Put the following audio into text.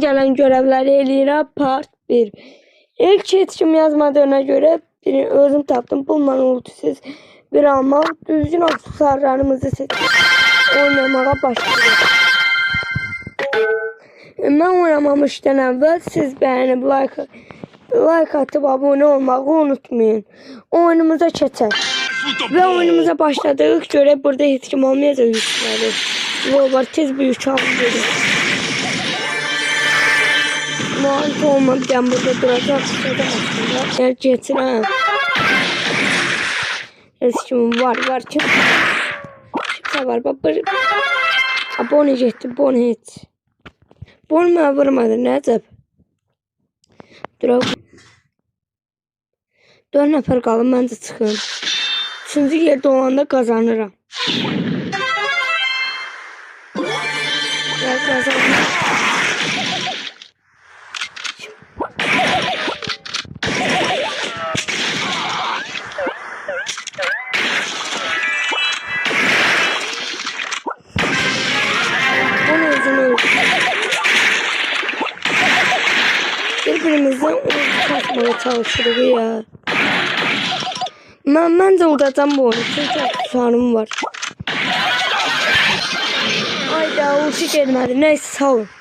Gelen görevleri eləyirəm part 1. İlk yetişim yazmadığına göre özüm tapdım. Bulman ultusuz bir almaq. Düzgün aksesuarlarımızı seçip oynamaya başlayalım. Ben oynamamışdan əvvəl siz beğenip like atıp abone olmayı unutmayın. Oyunumuza keçək. Ve oyunumuza başladığıq göre burada heç kim olmayacaq yükləri. Var tez bir yük alıb. Muhalif olmadan burada duracaq. Eğer getirəm. Heç kim var kim? Kimsə var. Abone getdi. Bonet. Bonma vurmadı. Nəcəb? Duraq. 4 nəfər qalın. Mən də çıxım. 3-cü yerdə olanda kazanıram. Kazanıram. Birbirimizden kaçmaya çalışırıq ya. Ben de udacağım bu oyunu. Çünkü aksesuarım var. Ayda ulti gelmedi. Neyse sağ olun.